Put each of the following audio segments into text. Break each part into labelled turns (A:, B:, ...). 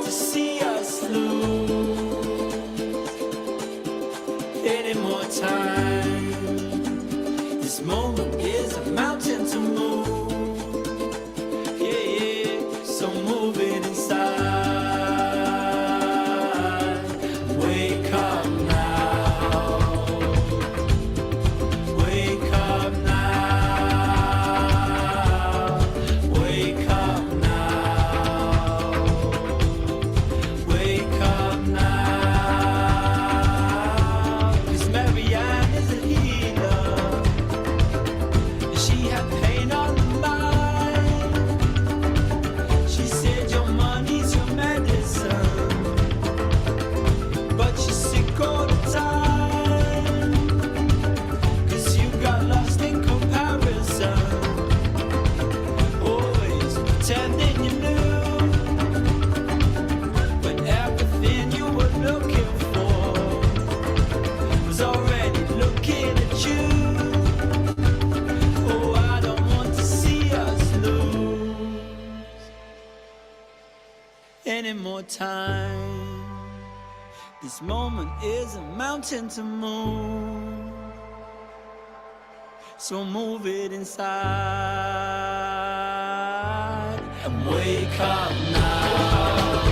A: to see us lose any more time. This moment is a mountain to move. Yeah, yeah. So move it inside. Wake up now. Wake up now. Wake up now. Wake up now. 'Cause Marianne is a healer. She had pain on the mind. She said your money's your medicine, but you're sick all the time. 'Cause you got lost in comparison, always pretending you knew, but everything you were looking for was already looking at you. Oh, I don't want to see us lose any more time. This moment is a mountain to move. So move it inside and wake up now.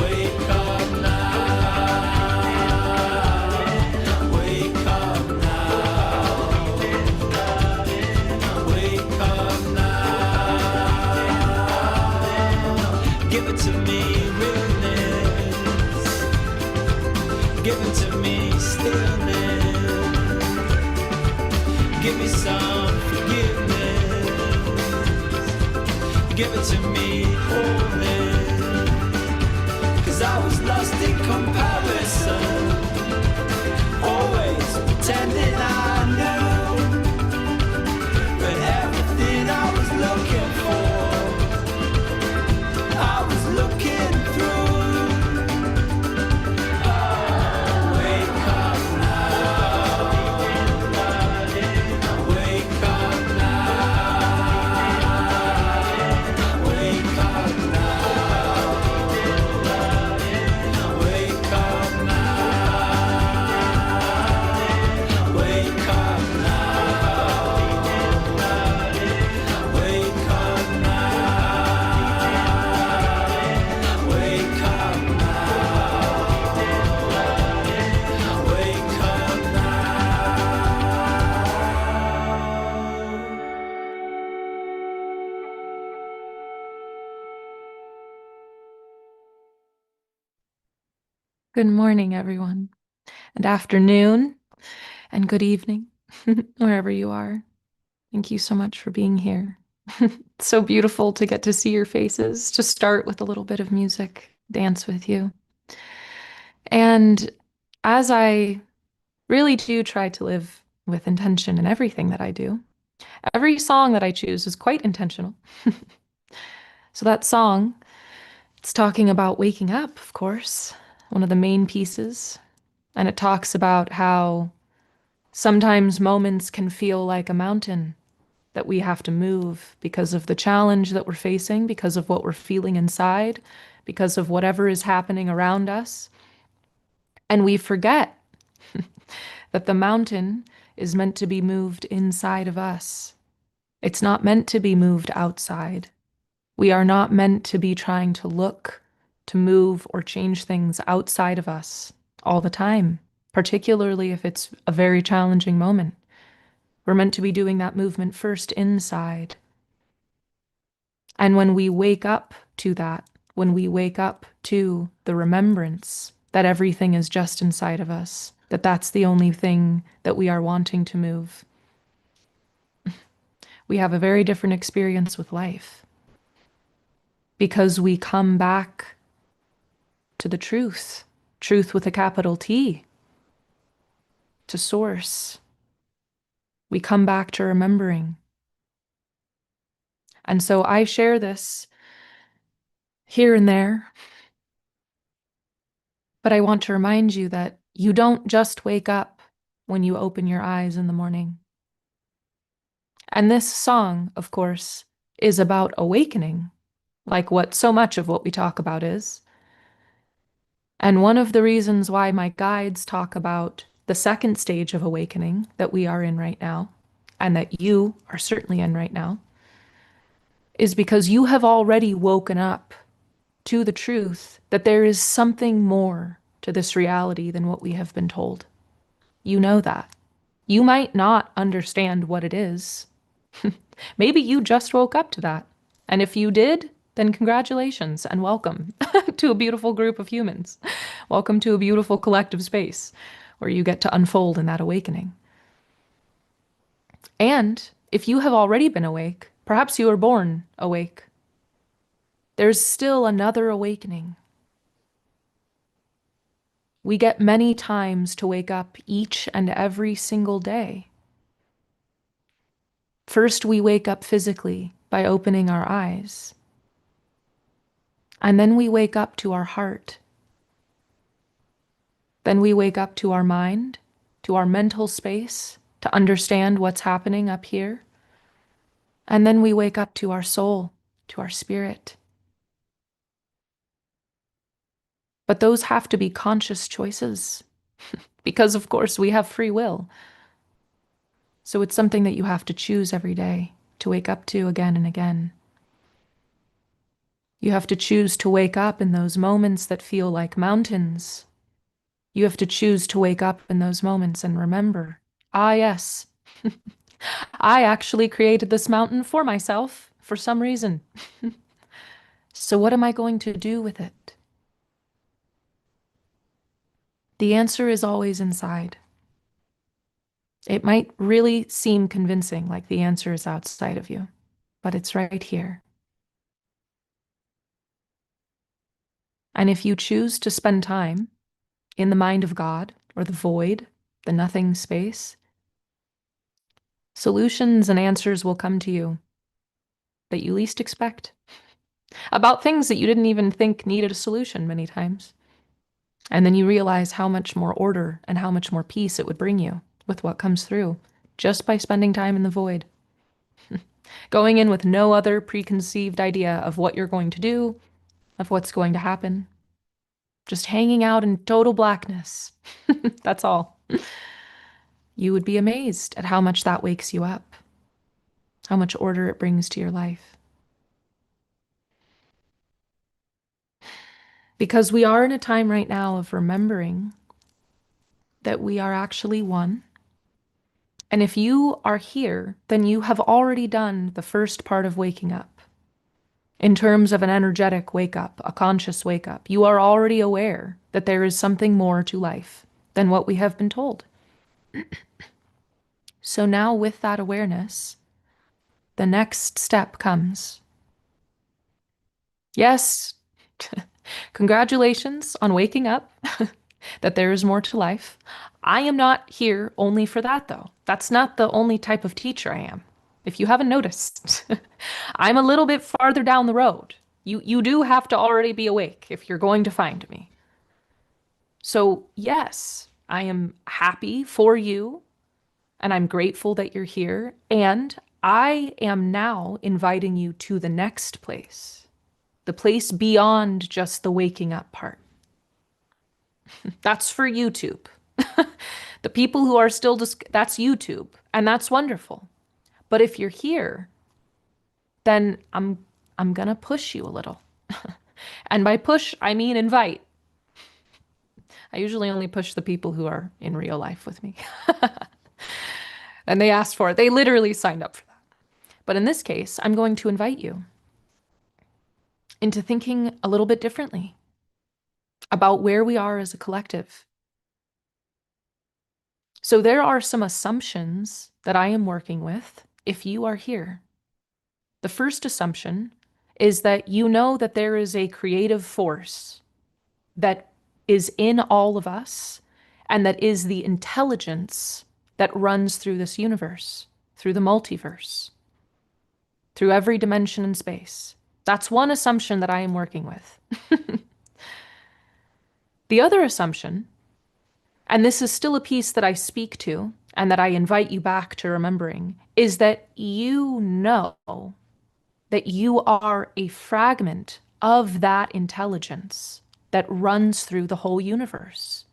A: Wake up now. Wake up now. Wake up now. Give it to me, realness. Give it to me, stillness. Give me some forgiveness. Give it to me, wholeness. 'Cause I was lost in comparison, always pretending I knew, but everything I was looking for, I was looking through. Wake up now. Wake up now. Wake up now. Wake up now. Wake up now. Wake up now. Wake up now. Wake up now.
B: Good morning, everyone, and afternoon, and good evening, wherever you are. Thank you so much for being here. It's so beautiful to get to see your faces, to start with a little bit of music, dance with you. And as I really do try to live with intention in everything that I do, every song that I choose is quite intentional. So that song, it's talking about waking up, of course, one of the main pieces. And it talks about how sometimes moments can feel like a mountain that we have to move because of the challenge that we're facing, because of what we're feeling inside, because of whatever is happening around us. And we forget that the mountain is meant to be moved inside of us. It's not meant to be moved outside. We are not meant to be trying to look, to move, or change things outside of us all the time, particularly if it's a very challenging moment. We're meant to be doing that movement first inside. And when we wake up to that, when we wake up to the remembrance that everything is just inside of us, that that's the only thing that we are wanting to move, we have a very different experience with life. Because we come back to the truth, truth with a capital T, to source. We come back to remembering. And so I share this here and there, but I want to remind you that you don't just wake up when you open your eyes in the morning. And this song, of course, is about awakening like what so much of what we talk about is. And one of the reasons why my guides talk about the second stage of awakening that we are in right now, and that you are certainly in right now, is because you have already woken up to the truth that there is something more to this reality than what we have been told. You know that. You might not understand what it is. Maybe you just woke up to that. And if you did, then congratulations and welcome to a beautiful group of humans. Welcome to a beautiful collective space where you get to unfold in that awakening. And if you have already been awake, perhaps you were born awake, there's still another awakening. We get many times to wake up each and every single day. First, we wake up physically by opening our eyes. And then we wake up to our heart. Then we wake up to our mind, to our mental space, to understand what's happening up here. And then we wake up to our soul, to our spirit. But those have to be conscious choices because, of course, we have free will. So it's something that you have to choose every day to wake up to again and again. You have to choose to wake up in those moments that feel like mountains. You have to choose to wake up in those moments and remember, ah, yes, I actually created this mountain for myself for some reason. So what am I going to do with it? The answer is always inside. It might really seem convincing, like the answer is outside of you, but it's right here. And if you choose to spend time in the mind of God or the void, the nothing space, solutions and answers will come to you that you least expect about things that you didn't even think needed a solution many times. And then you realize how much more order and how much more peace it would bring you with what comes through just by spending time in the void. Going in with no other preconceived idea of what you're going to do, of what's going to happen. Just hanging out in total blackness. That's all. You would be amazed at how much that wakes you up, how much order it brings to your life. Because we are in a time right now of remembering that we are actually one. And if you are here, then you have already done the first part of waking up. In terms of an energetic wake up, a conscious wake up, you are already aware that there is something more to life than what we have been told. So now, with that awareness, the next step comes. Yes, congratulations on waking up, that there is more to life. I am not here only for that, though. That's not the only type of teacher I am. If you haven't noticed, I'm a little bit farther down the road. You do have to already be awake if you're going to find me. So, yes, I am happy for you and I'm grateful that you're here. And I am now inviting you to the next place, the place beyond just the waking up part. That's for YouTube. The people who are still, that's YouTube, and that's wonderful. But if you're here, then I'm gonna push you a little. And by push, I mean invite. I usually only push the people who are in real life with me. And they asked for it. They literally signed up for that. But in this case, I'm going to invite you into thinking a little bit differently about where we are as a collective. So there are some assumptions that I am working with if you are here. The first assumption is that you know that there is a creative force that is in all of us and that is the intelligence that runs through this universe, through the multiverse, through every dimension in space. That's one assumption that I am working with. The other assumption, and this is still a piece that I speak to and that I invite you back to remembering, is that you know that you are a fragment of that intelligence that runs through the whole universe.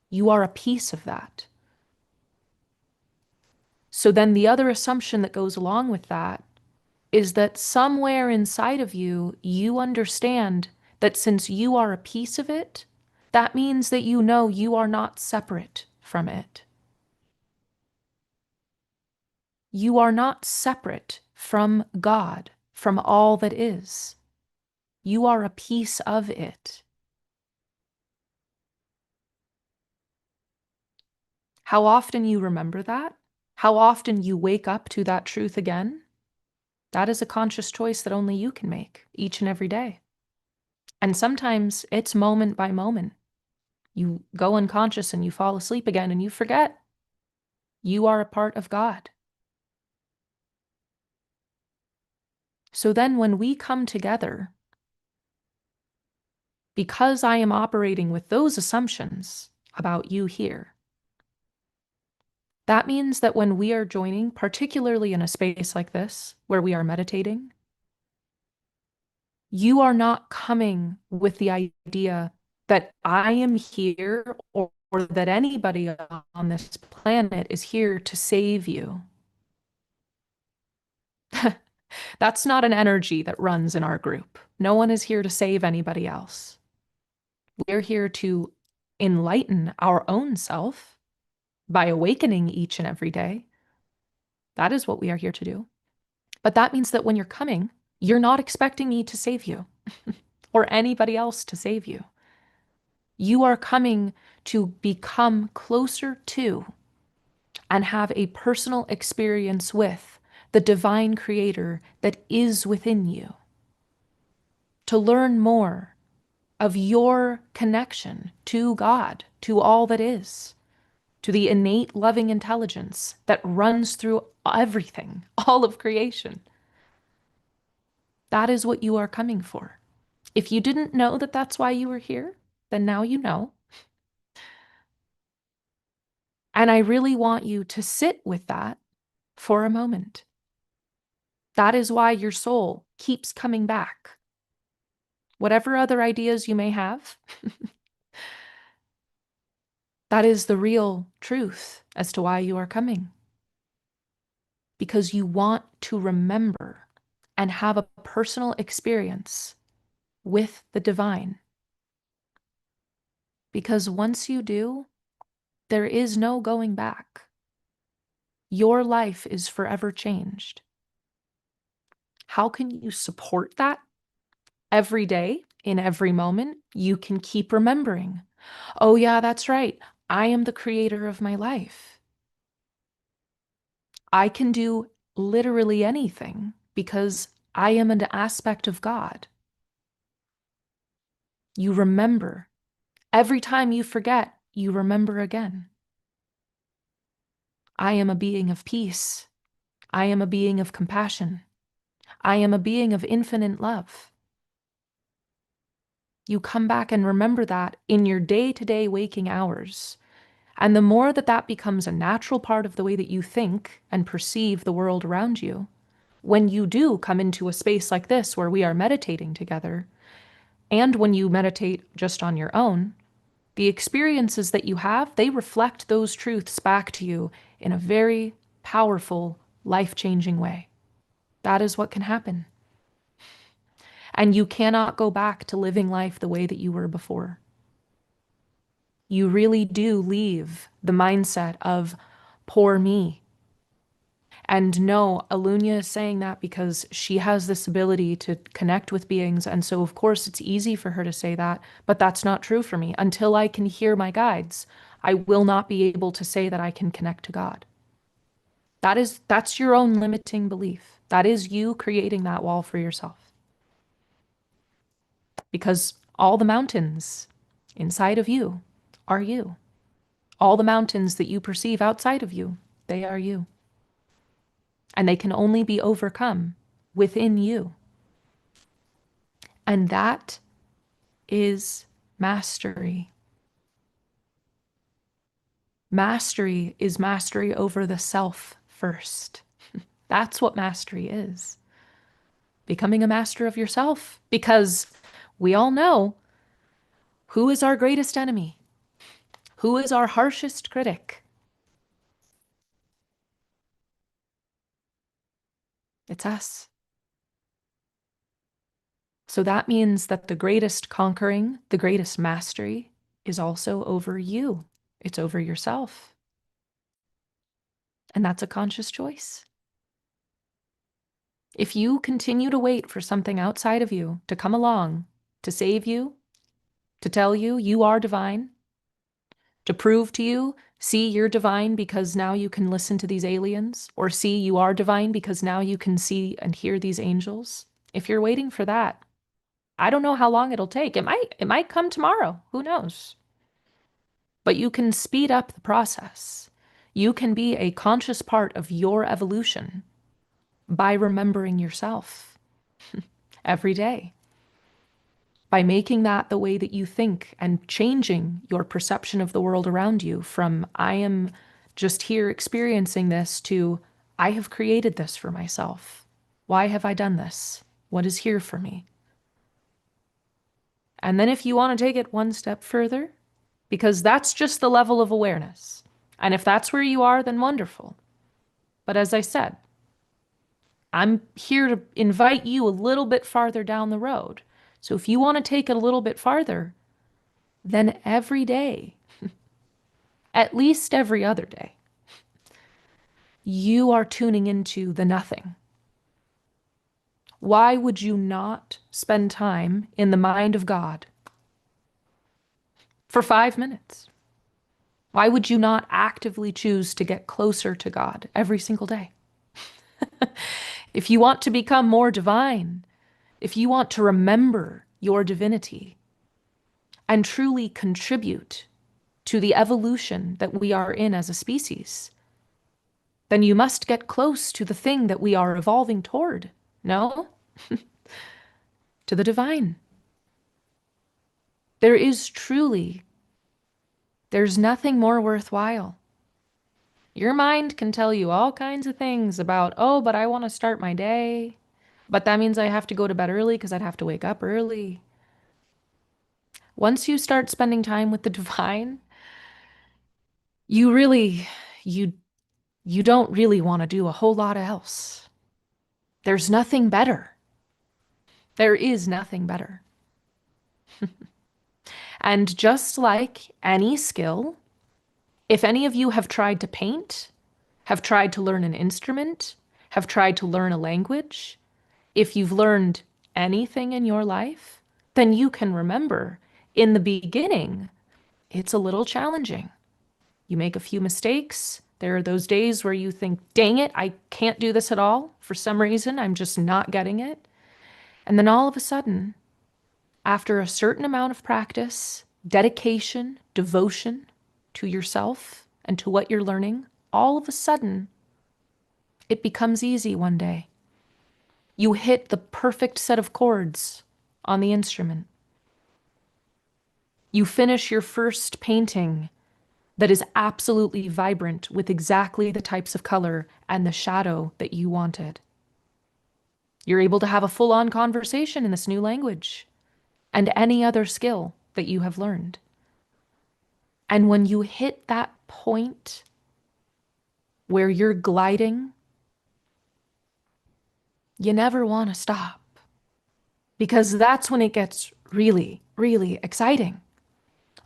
B: You are a piece of that. So then the other assumption that goes along with that is that somewhere inside of you, you understand that since you are a piece of it, that means that you know you are not separate from it. You are not separate from God, from all that is. You are a piece of it. How often you remember that, how often you wake up to that truth again, that is a conscious choice that only you can make each and every day. And sometimes it's moment by moment. You go unconscious and you fall asleep again and you forget you are a part of God. So then when we come together, because I am operating with those assumptions about you here, that means that when we are joining, particularly in a space like this, where we are meditating, you are not coming with the idea that I am here or that anybody on this planet is here to save you. That's not an energy that runs in our group. No one is here to save anybody else. We're here to enlighten our own self by awakening each and every day. That is what we are here to do. But that means that when you're coming, you're not expecting me to save you or anybody else to save you. You are coming to become closer to and have a personal experience with the divine creator that is within you. To learn more of your connection to God, to all that is, to the innate loving intelligence that runs through everything, all of creation. That is what you are coming for. If you didn't know that that's why you were here, then now you know. And I really want you to sit with that for a moment. That is why your soul keeps coming back. Whatever other ideas you may have, that is the real truth as to why you are coming. Because you want to remember and have a personal experience with the divine. Because once you do, there is no going back. Your life is forever changed. How can you support that? Every day, in every moment, you can keep remembering, oh yeah, that's right. I am the creator of my life. I can do literally anything because I am an aspect of God. You remember. Every time you forget, you remember again. I am a being of peace. I am a being of compassion. I am a being of infinite love. You come back and remember that in your day-to-day waking hours. And the more that that becomes a natural part of the way that you think and perceive the world around you, when you do come into a space like this where we are meditating together, and when you meditate just on your own, the experiences that you have, they reflect those truths back to you in a very powerful, life-changing way. That is what can happen. And you cannot go back to living life the way that you were before. You really do leave the mindset of poor me. And no, Eluña is saying that because she has this ability to connect with beings. And so, of course, it's easy for her to say that, but that's not true for me. Until I can hear my guides, I will not be able to say that I can connect to God. That's your own limiting belief. That is you creating that wall for yourself. Because all the mountains inside of you are you. All the mountains that you perceive outside of you, they are you. And they can only be overcome within you. And that is mastery. Mastery is mastery over the self first. That's what mastery is. becoming a master of yourself. Because we all know who is our greatest enemy, who is our harshest critic. It's us. So that means that the greatest conquering, the greatest mastery is also over you. It's over yourself. And that's a conscious choice. If you continue to wait for something outside of you to come along, to save you, to tell you you are divine, to prove to you, see, you're divine because now you can listen to these aliens, or see, you are divine because now you can see and hear these angels. If you're waiting for that, I don't know how long it'll take. It might come tomorrow. Who knows? But you can speed up the process. You can be a conscious part of your evolution by remembering yourself every day, by making that the way that you think and changing your perception of the world around you from I am just here experiencing this to I have created this for myself. Why have I done this? What is here for me? And then if you want to take it one step further, because that's just the level of awareness. And if that's where you are, then wonderful. But as I said, I'm here to invite you a little bit farther down the road. So if you want to take it a little bit farther, then every day, at least every other day, you are tuning into the nothing. Why would you not spend time in the mind of God for 5 minutes? Why would you not actively choose to get closer to God every single day? If you want to become more divine, if you want to remember your divinity and truly contribute to the evolution that we are in as a species, then you must get close to the thing that we are evolving toward. No? To the divine. There is truly, there's nothing more worthwhile. Your mind can tell you all kinds of things about, oh, but I want to start my day. But that means I have to go to bed early because I'd have to wake up early. Once you start spending time with the divine, you really, you, you don't really want to do a whole lot else. There's nothing better. There is nothing better. And just like any skill, if any of you have tried to paint, have tried to learn an instrument, have tried to learn a language, if you've learned anything in your life, then you can remember in the beginning, it's a little challenging. You make a few mistakes. There are those days where you think, dang it, I can't do this at all. For some reason, I'm just not getting it. And then all of a sudden, after a certain amount of practice, dedication, devotion to yourself and to what you're learning, all of a sudden, it becomes easy one day. You hit the perfect set of chords on the instrument. You finish your first painting that is absolutely vibrant with exactly the types of color and the shadow that you wanted. You're able to have a full-on conversation in this new language and any other skill that you have learned. And when you hit that point where you're gliding, you never want to stop, because that's when it gets really, really exciting.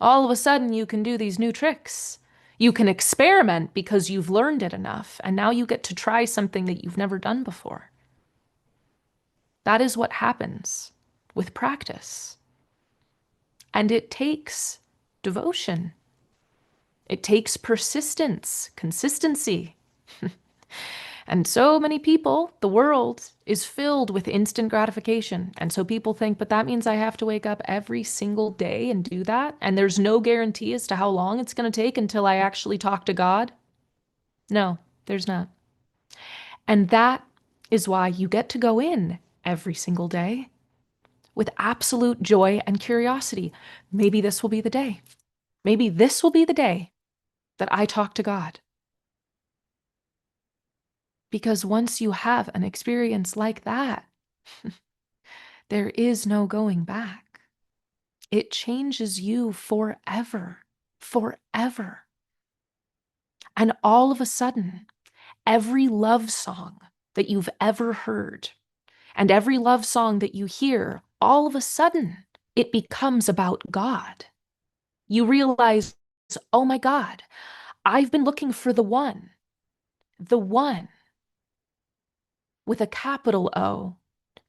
B: All of a sudden, you can do these new tricks. You can experiment because you've learned it enough, and now you get to try something that you've never done before. That is what happens with practice. And it takes devotion. It takes persistence, consistency. And so many people, the world is filled with instant gratification. And so people think, but that means I have to wake up every single day and do that? And there's no guarantee as to how long it's going to take until I actually talk to God? No, there's not. And that is why you get to go in every single day with absolute joy and curiosity. Maybe this will be the day. Maybe this will be the day that I talk to God. Because once you have an experience like that, There is no going back. It changes you forever, forever. And all of a sudden, every love song that you've ever heard and every love song that you hear, all of a sudden, it becomes about God. You realize, oh my God, I've been looking for the one with a capital O,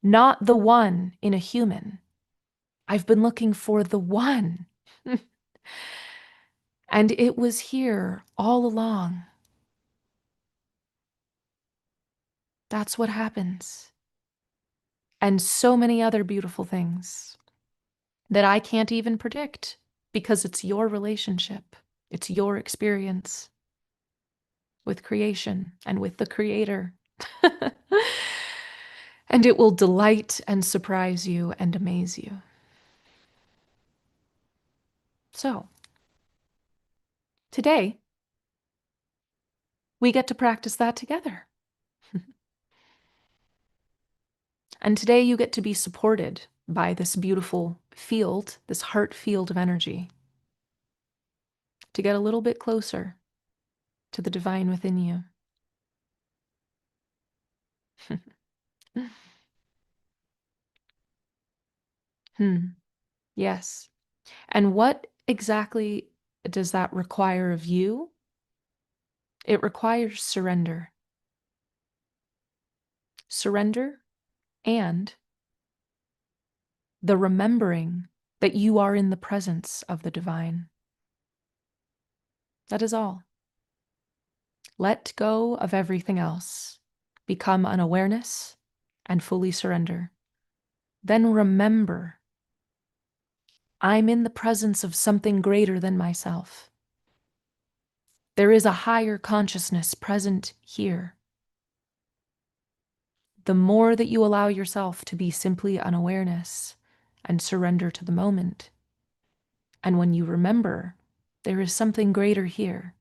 B: not the one in a human. I've been looking for the one. And it was here all along. That's what happens. And so many other beautiful things that I can't even predict because it's your relationship, it's your experience with creation and with the Creator. And it will delight and surprise you and amaze you. So, today, we get to practice that together. And today, you get to be supported by this beautiful field, this heart field of energy, to get a little bit closer to the divine within you. Yes. And what exactly does that require of you? It requires surrender. Surrender and the remembering that you are in the presence of the divine. That is all. Let go of everything else. Become an awareness and fully surrender. Then remember, I'm in the presence of something greater than myself. There is a higher consciousness present here. The more that you allow yourself to be simply an awareness and surrender to the moment, and when you remember, there is something greater here,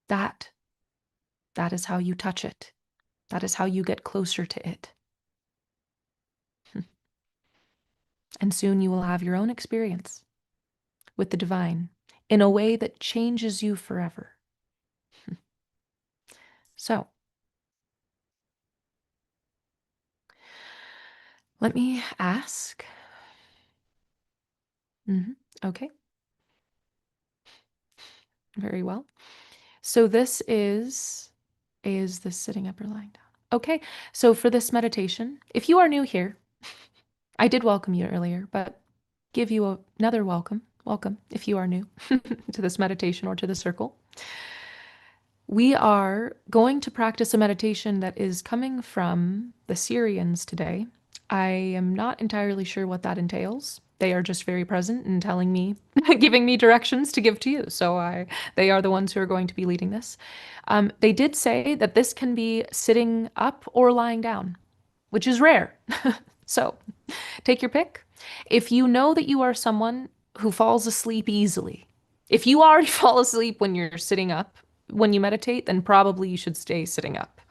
B: that is how you touch it. That is how you get closer to it. And soon you will have your own experience with the divine in a way that changes you forever. So, let me ask. Okay. Very well. So this is this sitting up or lying down? Okay. So for this meditation, if you are new here, I did welcome you earlier, but give you another welcome. Welcome if you are new to this meditation or to the circle. We are going to practice a meditation that is coming from the Syrians today. I am not entirely sure what that entails. They are just very present and telling me, giving me directions to give to you. So they are the ones who are going to be leading this. They did say that this can be sitting up or lying down, which is rare. So take your pick. If you know that you are someone who falls asleep easily, if you already fall asleep when you're sitting up, when you meditate, then probably you should stay sitting up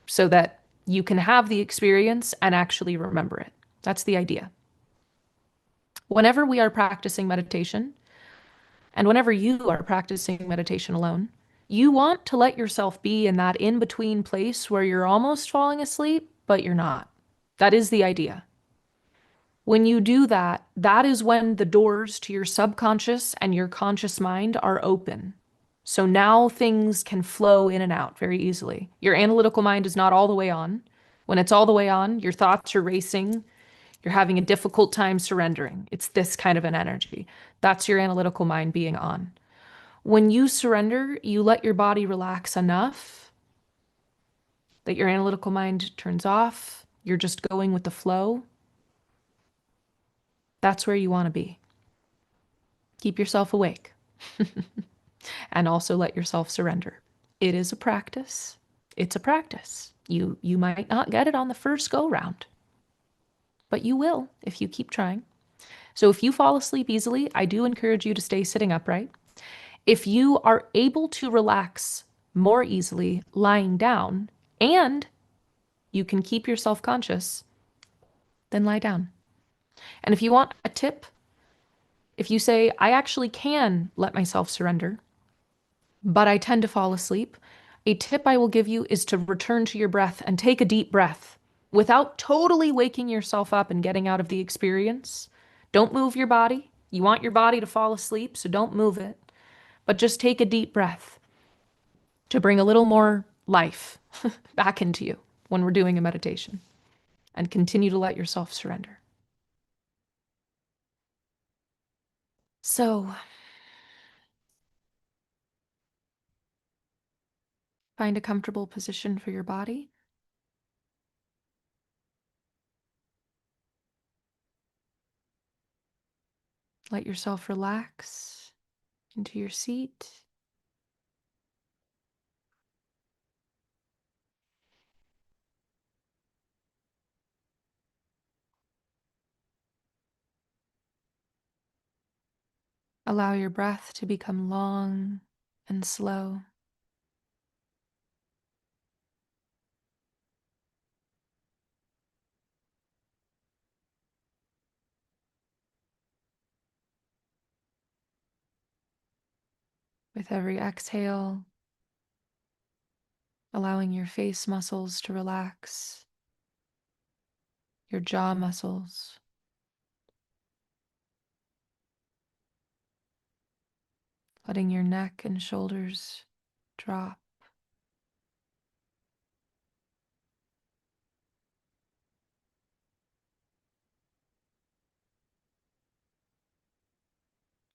B: so that you can have the experience and actually remember it. That's the idea. Whenever we are practicing meditation, and whenever you are practicing meditation alone, you want to let yourself be in that in-between place where you're almost falling asleep, but you're not. That is the idea. When you do that, that is when the doors to your subconscious and your conscious mind are open. So now things can flow in and out very easily. Your analytical mind is not all the way on. When it's all the way on, your thoughts are racing. You're having a difficult time surrendering. It's this kind of an energy. That's your analytical mind being on. When you surrender, you let your body relax enough that your analytical mind turns off. You're just going with the flow. That's where you want to be. Keep yourself awake and also let yourself surrender. It is a practice. It's a practice. You might not get it on the first go round, but you will if you keep trying. So if you fall asleep easily, I do encourage you to stay sitting upright. If you are able to relax more easily lying down and you can keep yourself conscious, then lie down. And if you want a tip, if you say, I actually can let myself surrender, but I tend to fall asleep, a tip I will give you is to return to your breath and take a deep breath without totally waking yourself up and getting out of the experience. Don't move your body. You want your body to fall asleep, so don't move it. But just take a deep breath to bring a little more life back into you when we're doing a meditation, and continue to let yourself surrender. So, find a comfortable position for your body. Let yourself relax into your seat. Allow your breath to become long and slow. With every exhale, allowing your face muscles to relax, your jaw muscles, letting your neck and shoulders drop.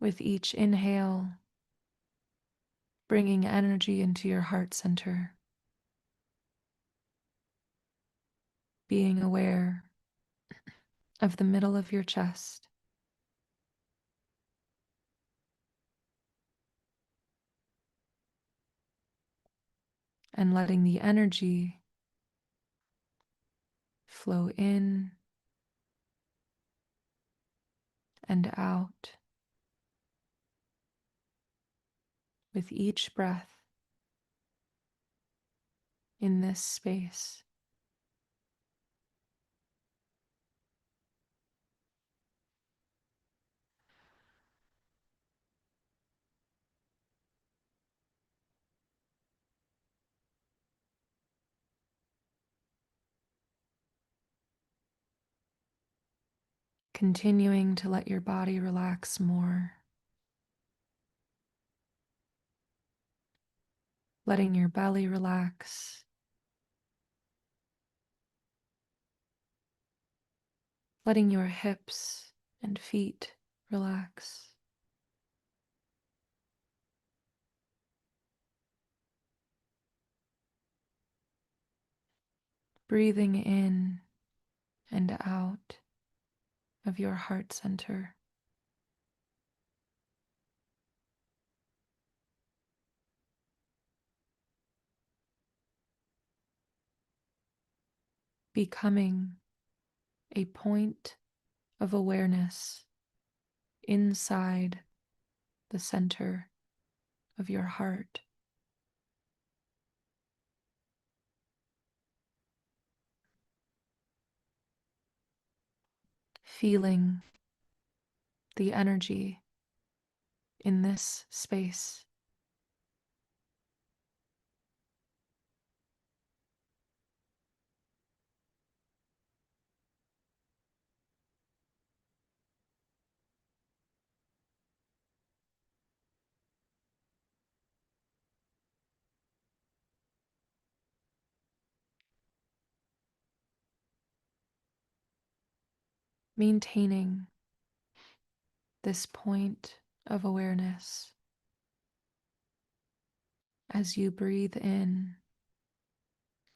B: With each inhale, bringing energy into your heart center, being aware of the middle of your chest. And letting the energy flow in and out with each breath in this space. Continuing to let your body relax more, letting your belly relax, letting your hips and feet relax. Breathing in and out of your heart center. Becoming a point of awareness inside the center of your heart. Feeling the energy in this space. Maintaining this point of awareness as you breathe in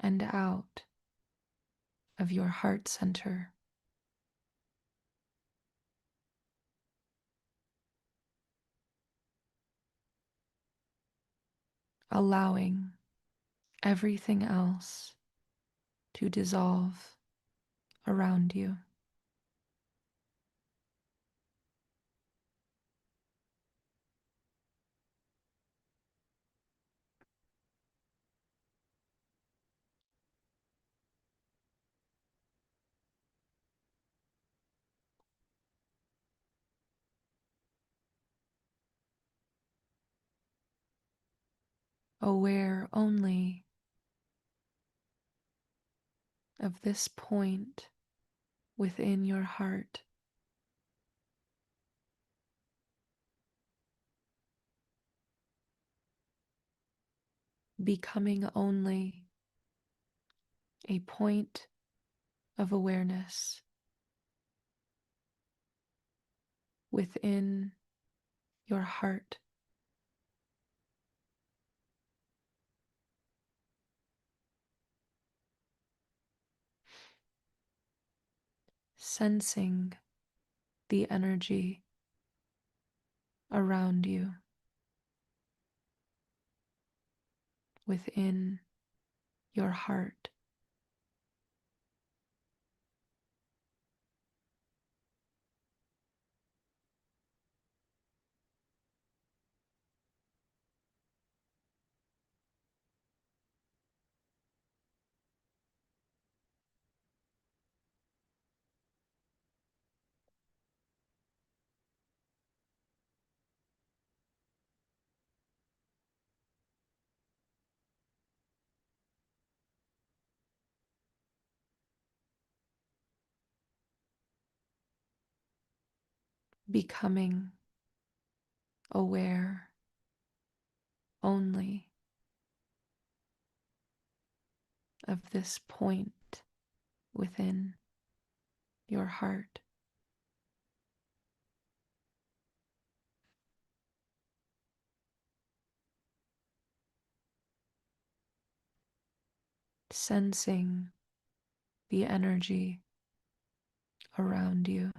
B: and out of your heart center. Allowing everything else to dissolve around you. aware only of this point within your heart, becoming only a point of awareness within your heart, sensing the energy around you within your heart. Becoming aware only of this point within your heart. Sensing the energy around you.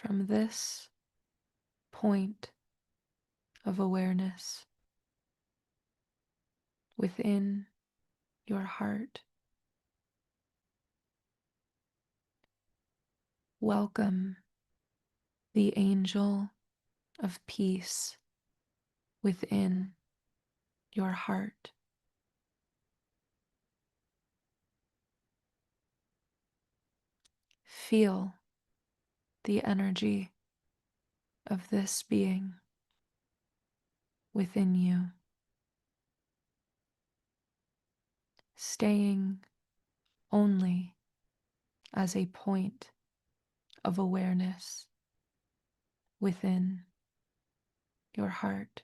B: From this point of awareness within your heart, welcome the angel of peace within your heart. Feel the energy of this being within you, staying only as a point of awareness within your heart.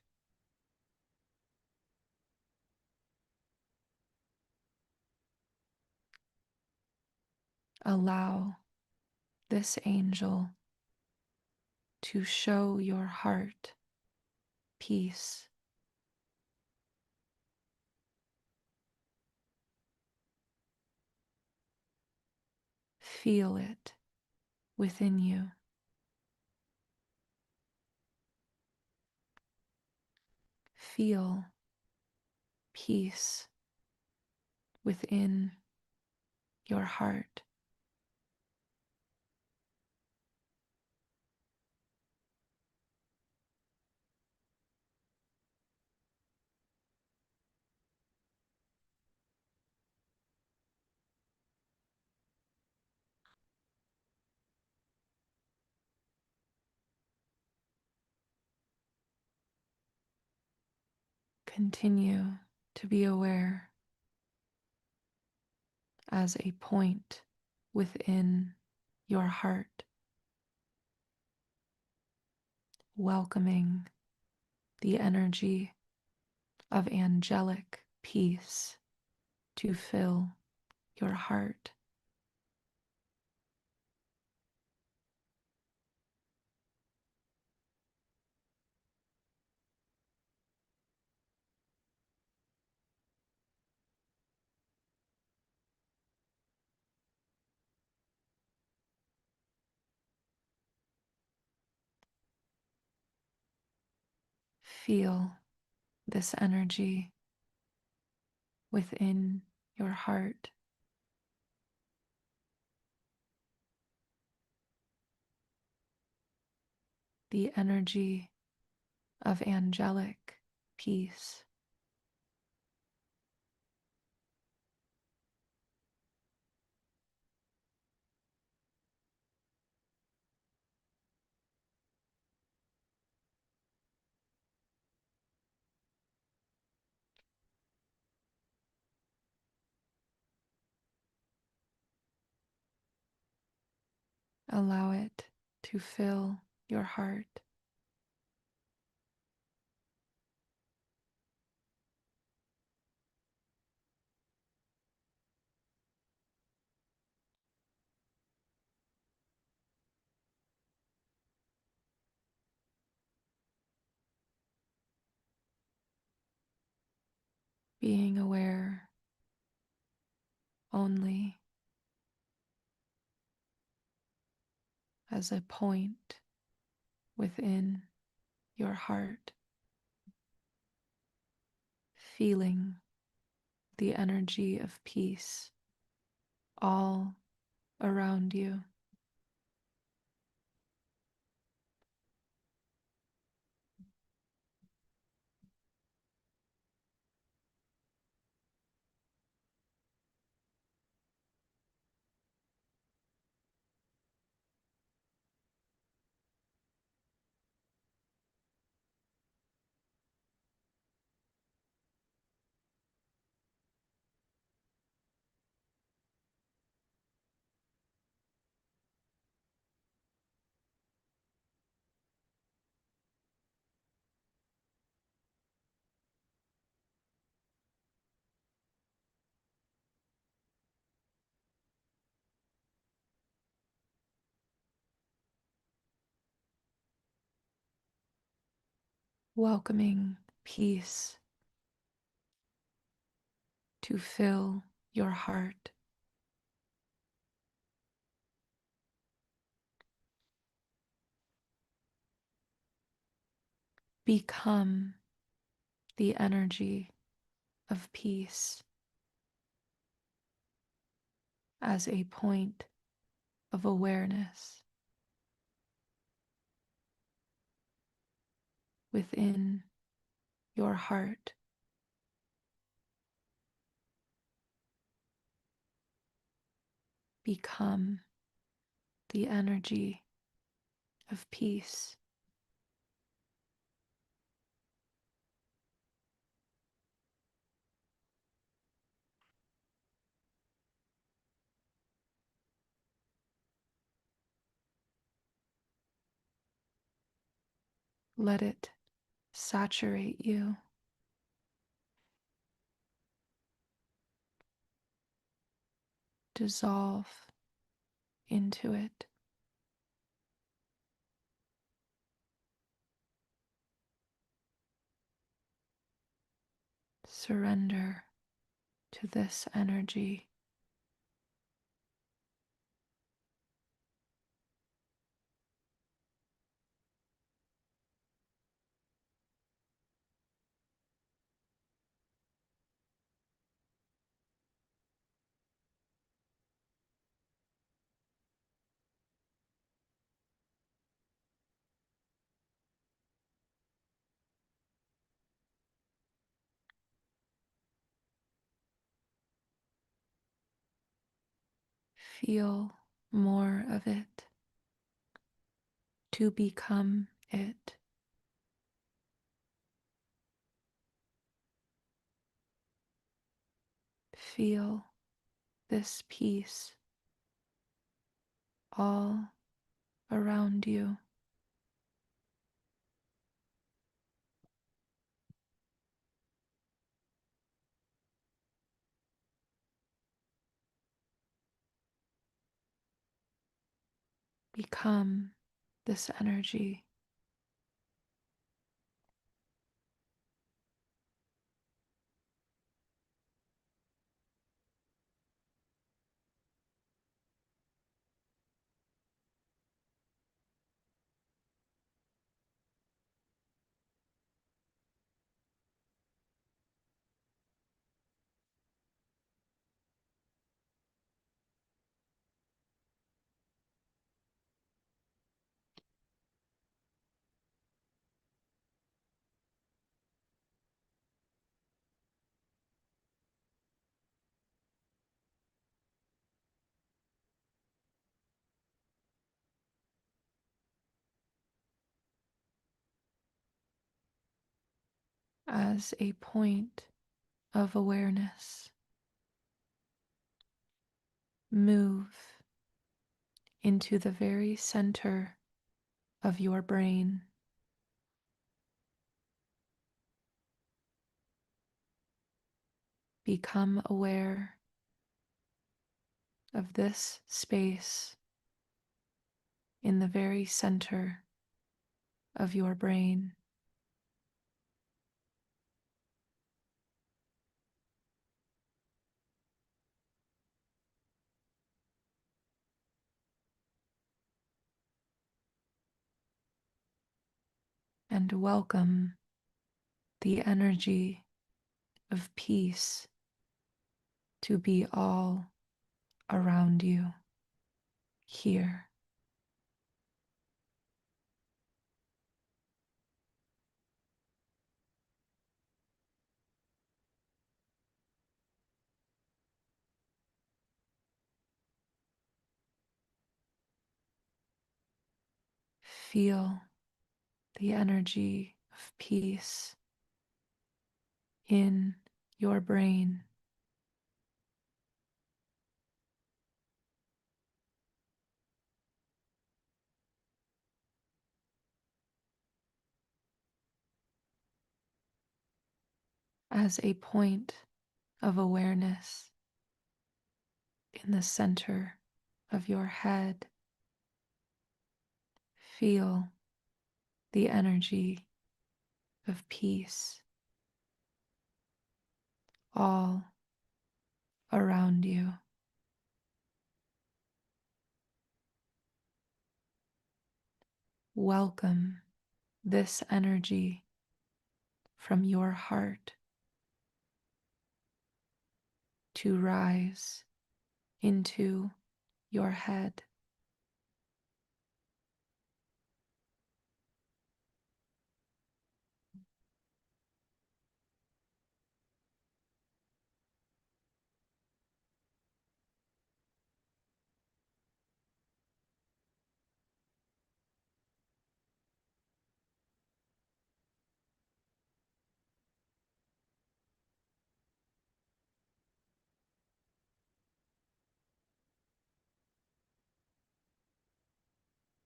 B: Allow this angel to show your heart peace. Feel it within you. Feel peace within your heart. Continue to be aware as a point within your heart, welcoming the energy of angelic peace to fill your heart. Feel this energy within your heart. The energy of angelic peace. Allow it to fill your heart. Being aware only as a point within your heart, feeling the energy of peace all around you. Welcoming peace to fill your heart. Become the energy of peace as a point of awareness within your heart. Become the energy of peace. Let it saturate you. Dissolve into it. Surrender to this energy. Feel more of it to become it. Feel this peace all around you. Become this energy. as a point of awareness. Move into the very center of your brain. Become aware of this space in the very center of your brain. And welcome the energy of peace to be all around you here. Feel the energy of peace in your brain. As a point of awareness in the center of your head. Feel the energy of peace all around you. Welcome this energy from your heart to rise into your head.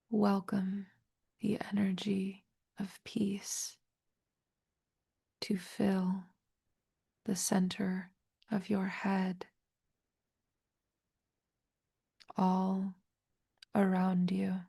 B: Welcome the energy of peace to fill the center of your head, all around you.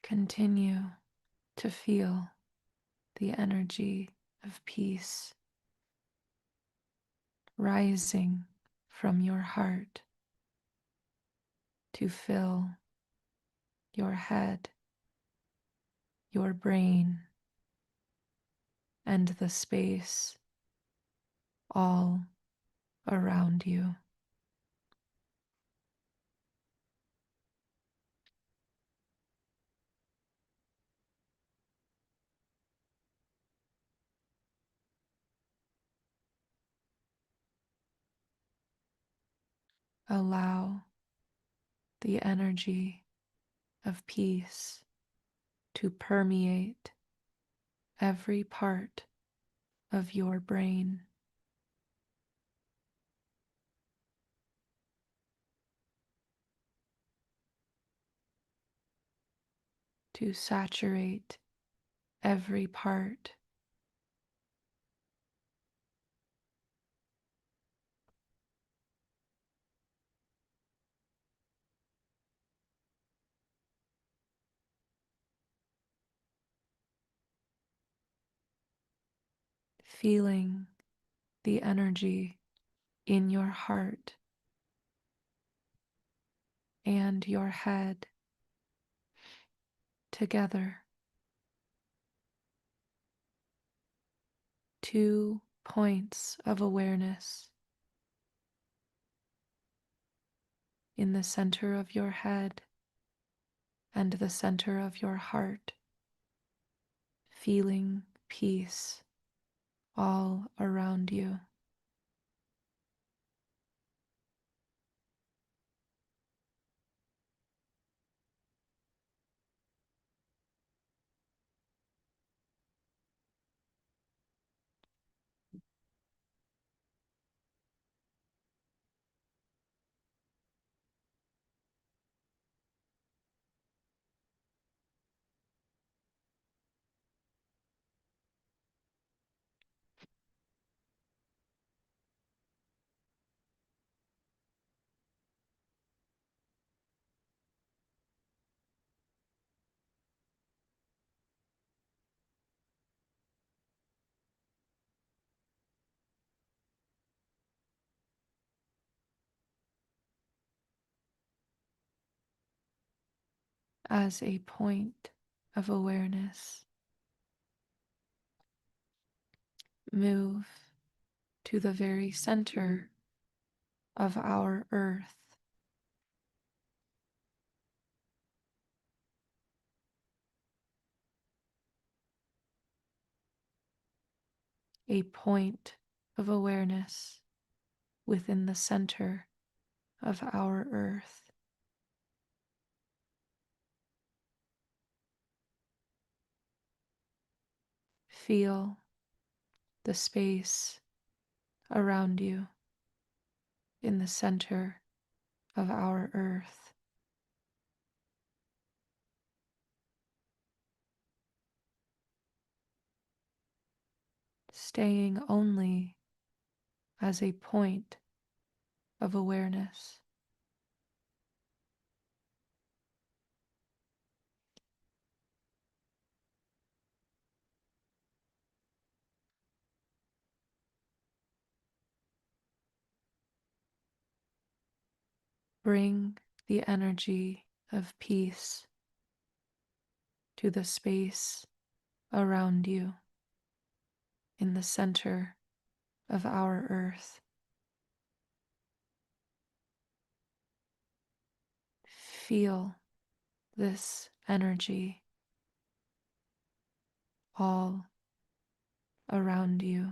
B: Continue to feel the energy of peace rising from your heart to fill your head, your brain, and the space all around you. Allow the energy of peace to permeate every part of your brain, to saturate every part, feeling the energy in your heart and your head together. 2 points of awareness in the center of your head and the center of your heart, feeling peace all around you. As a point of awareness, move to the very center of our earth. A point of awareness within the center of our earth. Feel the space around you in the center of our earth. Staying only as a point of awareness. Bring the energy of peace to the space around you in the center of our earth. Feel this energy all around you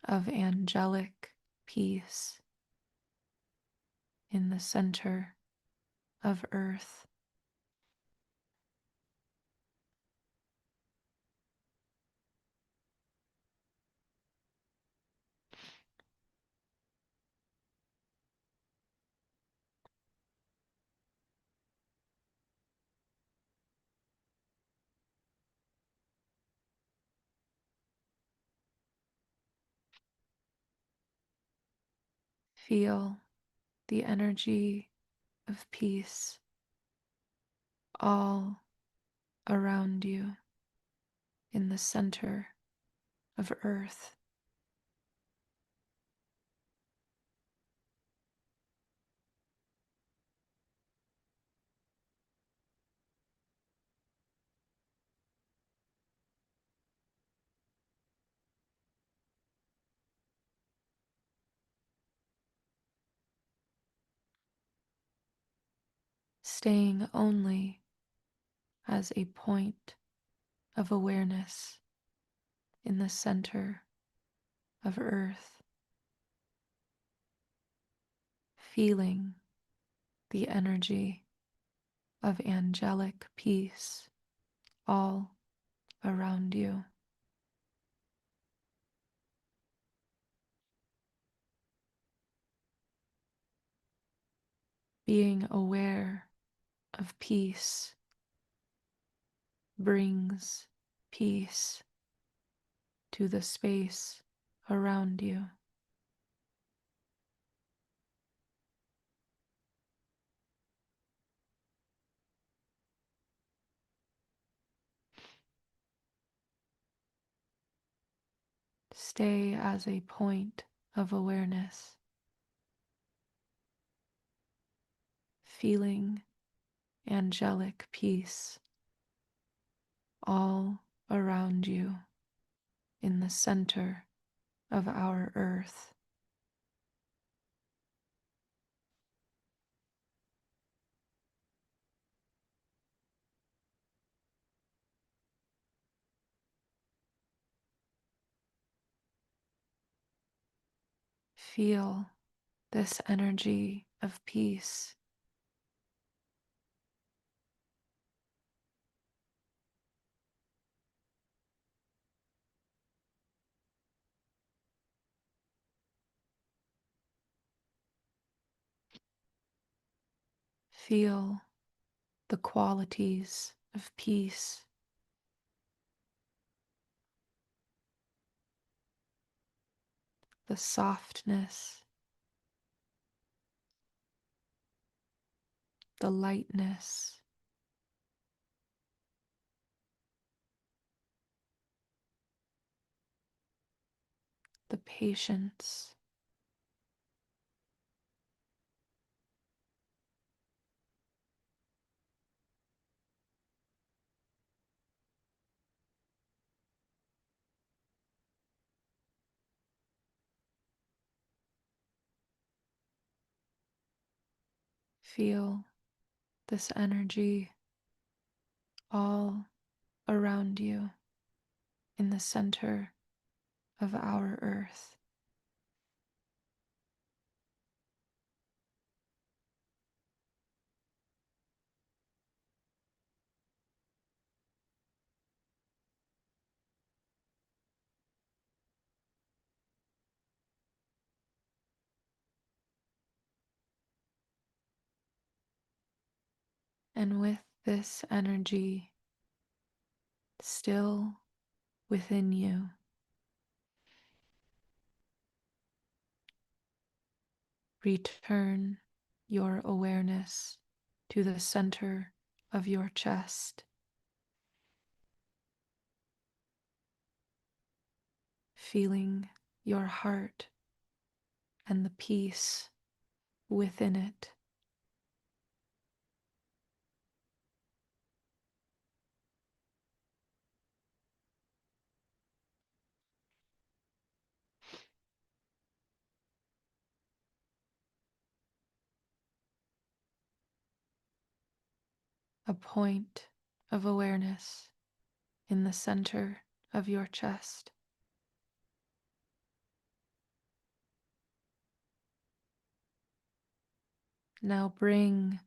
B: of angelic peace in the center of earth. Feel the energy of peace all around you in the center of earth. Staying only as a point of awareness in the center of earth, feeling the energy of angelic peace all around you. Being aware of peace brings peace to the space around you. Stay as a point of awareness. feeling angelic peace all around you in the center of our earth. Feel this energy of peace. Feel the qualities of peace, the softness, the lightness, the patience. Feel this energy all around you in the center of our earth. And with this energy still within you, return your awareness to the center of your chest, feeling your heart and the peace within it. A point of awareness in the center of your chest. Now bring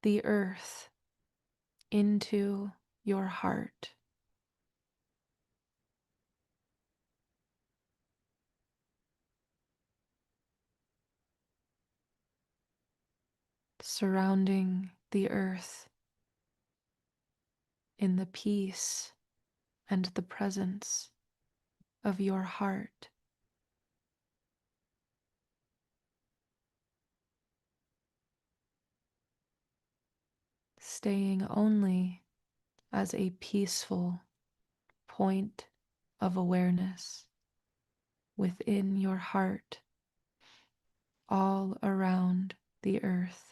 B: the earth into your heart. Surrounding the earth in the peace and the presence of your heart. Staying only as a peaceful point of awareness within your heart, all around the earth.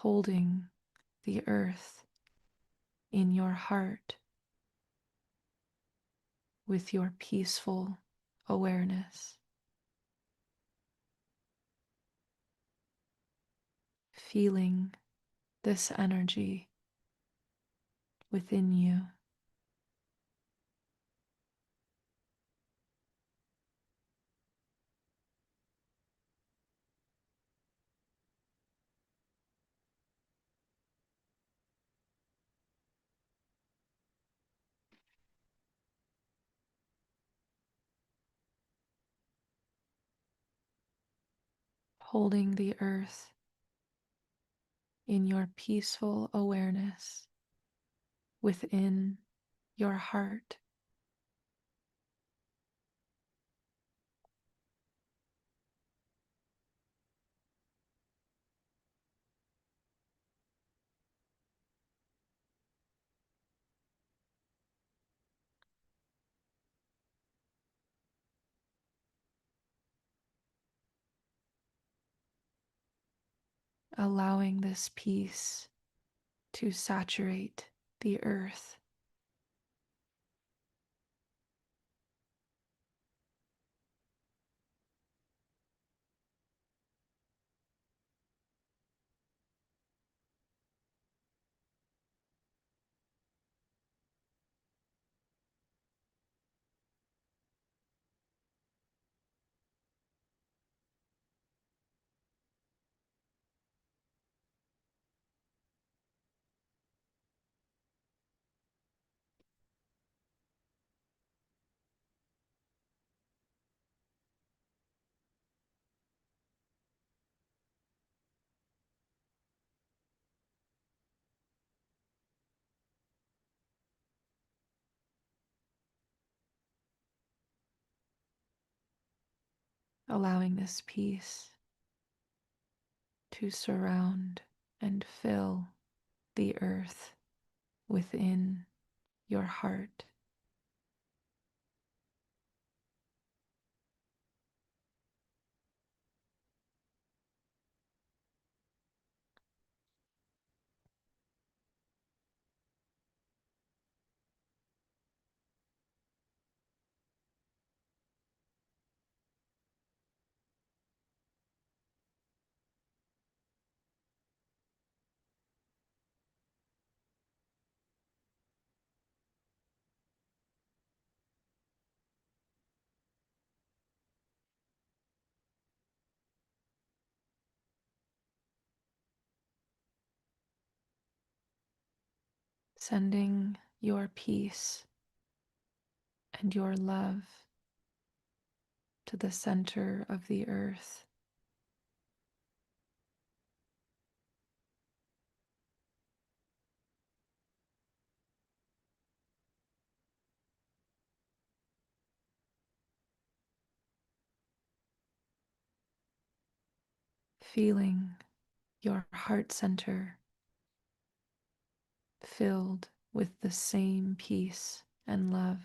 B: Holding the earth in your heart with your peaceful awareness. Feeling this energy within you. Holding the earth in your peaceful awareness within your heart. allowing this peace to saturate the earth. Allowing this peace to surround and fill the earth within your heart. Sending your peace and your love to the center of the earth. Feeling your heart center filled with the same peace and love.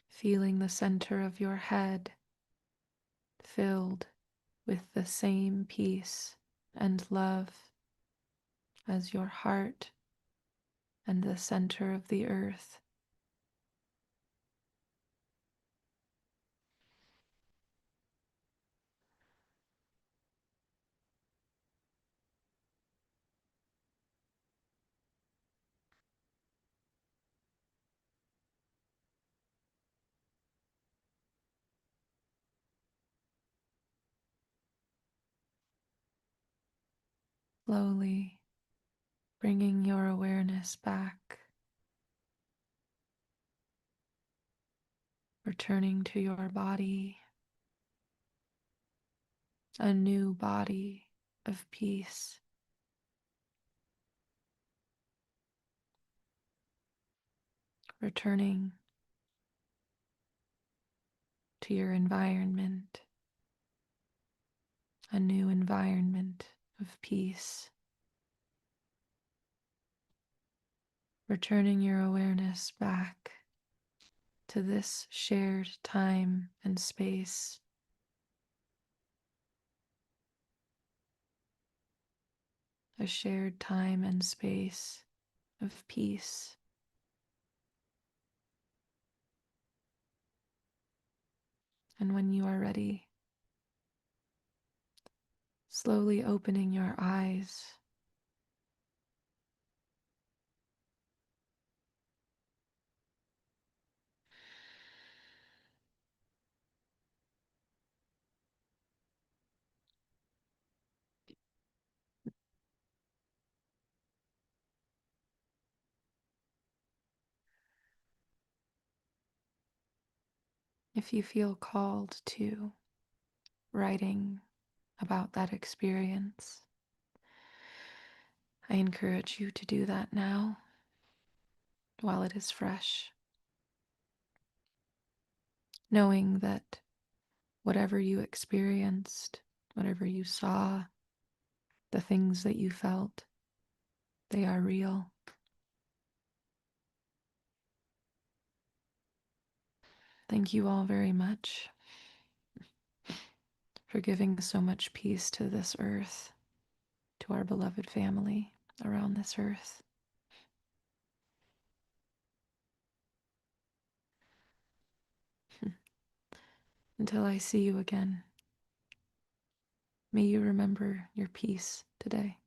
B: Feeling the center of your head filled with the same peace and love as your heart and the center of the earth. Slowly bringing your awareness back, returning to your body, a new body of peace. Returning to your environment, a new environment of peace. Returning your awareness back to this shared time and space. A shared time and space of peace. And when you are ready, slowly opening your eyes. If you feel called to writing about that experience, I encourage you to do that now while it is fresh, knowing that whatever you experienced, whatever you saw, the things that you felt, they are real. Thank you all very much for giving so much peace to this earth, to our beloved family around this earth. Until I see you again, may you remember your peace today.